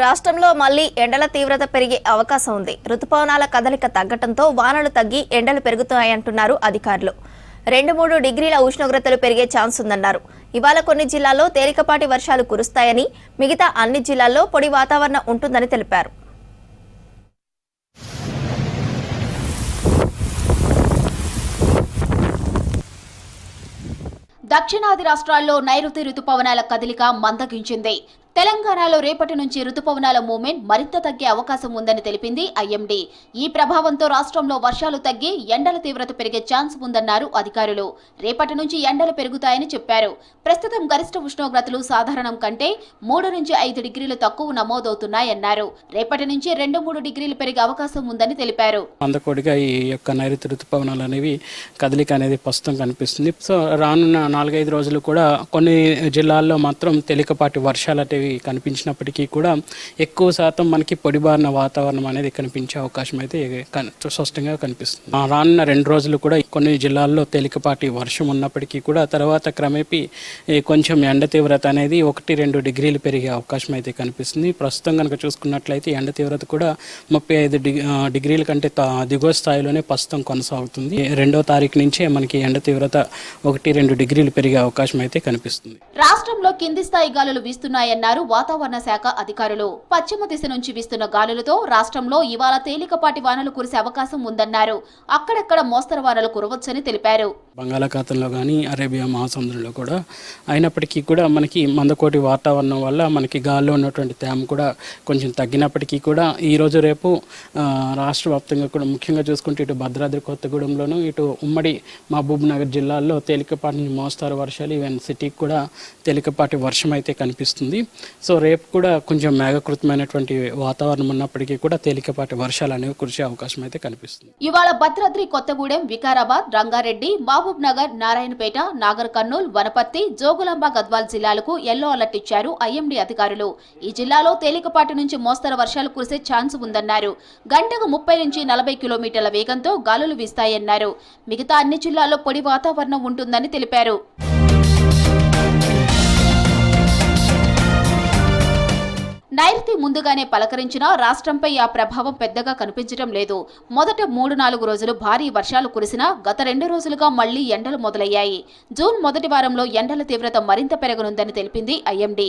రాష్ట్రంలో మళ్లీ ఎండల తీవ్రత పెరిగే అవకాశం ఉంది. రుతుపవనాల కదలిక తగ్గడంతో వానలు తగ్గి ఎండలు పెరుగుతాయంటున్నారు అధికారులు. 2-3 డిగ్రీల ఉష్ణోగ్రతలు పెరిగే ఛాన్స్ ఉందన్నారు. ఇవాళ కొన్ని జిల్లాల్లో తేలికపాటి వర్షాలు కురుస్తాయని, మిగతా అన్ని జిల్లాల్లో పొడి వాతావరణం ఉంటుందని తెలిపారు. దక్షిణాది రాష్ట్రాల్లో నైరుతి రుతుపవనాల కదలిక మందగించింది. తెలంగాణలో రేపటి నుంచి రుతుపవనాల మూవ్మెంట్ మరింత తగ్గే అవకాశం ఉందని తెలిపింది ఐఎండీ. ఈ ప్రభావంతో రాష్ట్రంలో వర్షాలు తగ్గి ఎండల తీవ్రత పెరిగే ఛాన్స్ ఉందన్నారు అధికారులు. రేపటి నుంచి ఎండలు పెరుగుతాయని చెప్పారు. ప్రస్తుతం గరిష్ట ఉష్ణోగ్రతలు సాధారణం కంటే 3 నుంచి 5 డిగ్రీలు తక్కువ నమోదవుతున్నాయన్నారు. రేపటి నుంచి 2-3 డిగ్రీలు పెరిగే అవకాశం ఉందని తెలిపారు. మందకొడిగా ఈ యొక్క నైరుతి రుతుపవనాలు అనేవి కదలిక అనేది ప్రస్తుతం కనిపిస్తుంది. సో రానున్న 4-5 రోజులు కూడా కొన్ని జిల్లాల్లో మాత్రం తేలికపాటి వర్షాలు కనిపించినప్పటికీ కూడా ఎక్కువ శాతం మనకి పొడిబారిన వాతావరణం అనేది కనిపించే అవకాశం అయితే స్పష్టంగా కనిపిస్తుంది. రానున్న 2 రోజులు కూడా కొన్ని జిల్లాల్లో తేలికపాటి వర్షం ఉన్నప్పటికీ కూడా తర్వాత క్రమేపీ కొంచెం ఎండ తీవ్రత అనేది 1-2 డిగ్రీలు పెరిగే అవకాశం అయితే కనిపిస్తుంది. ప్రస్తుతం కనుక చూసుకున్నట్లయితే ఎండ తీవ్రత కూడా 35 డిగ్రీల కంటే దిగువ స్థాయిలోనే ప్రస్తుతం కొనసాగుతుంది. 2వ తారీఖు నుంచే మనకి ఎండ తీవ్రత 1-2 డిగ్రీలు పెరిగే అవకాశం అయితే కనిపిస్తుంది. రాష్ట్రంలో కింది స్థాయి గాలులు వీస్తున్నాయన్నారు వాతావరణ శాఖ అధికారులు. పశ్చిమ దిశ నుంచి వీస్తున్న గాలులతో రాష్ట్రంలో ఇవాళ తేలికపాటి వానలు కురిసే అవకాశం ఉందన్నారు. అక్కడక్కడ మోస్తరు వానలు కురవచ్చని తెలిపారు. బంగాళాఖాతంలో కానీ అరేబియా మహాసముద్రంలో కూడా అయినప్పటికీ కూడా మనకి మందకోటి వాతావరణం వల్ల మనకి గాల్లో ఉన్నటువంటి తేమ కూడా కొంచెం తగ్గినప్పటికీ కూడా ఈరోజు రేపు రాష్ట్ర వ్యాప్తంగా కూడా ముఖ్యంగా చూసుకుంటే ఇటు భద్రాద్రి కొత్తగూడెంలోను ఇటు ఉమ్మడి మహబూబ్ నగర్ జిల్లాల్లో తేలికపాటి నుంచి మోస్తారు వర్షాలు, ఈవెన్ సిటీకి కూడా తేలికపాటి వర్షం అయితే కనిపిస్తుంది. సో రేపు కూడా కొంచెం మేఘకృతమైనటువంటి వాతావరణం ఉన్నప్పటికీ కూడా తేలికపాటి వర్షాలు అనేవి కురిసే అవకాశం అయితే కనిపిస్తుంది. ఇవాళ భద్రాద్రి కొత్తగూడెం, వికారాబాద్, రంగారెడ్డి, మహబూబ్ నగర్, నారాయణపేట, నాగర్ కర్నూల్, వనపర్తి, జోగులాంబ, గద్వాల్ జిల్లాలకు ఎల్లో అలర్ట్ ఇచ్చారు ఐఎండీ అధికారులు. ఈ జిల్లాలో తేలికపాటి నుంచి మోస్తరు వర్షాలు కురిసే ఛాన్స్ ఉందన్నారు. గంటకు 30 నుంచి 40 కిలోమీటర్ల వేగంతో గాలులు వీస్తాయన్నారు. మిగతా అన్ని జిల్లాల్లో పొడి వాతావరణం ఉంటుందని తెలిపారు. నైరుతి ముందుగానే పలకరించినా రాష్ట్రంపై ఆ ప్రభావం పెద్దగా కనిపించడం లేదు. మొదట 3-4 రోజులు భారీ వర్షాలు కురిసినా గత 2 రోజులుగా మళ్లీ ఎండలు మొదలయ్యాయి. జూన్ మొదటి వారంలో ఎండల తీవ్రత మరింత పెరగనుందని తెలిపింది ఐఎండీ.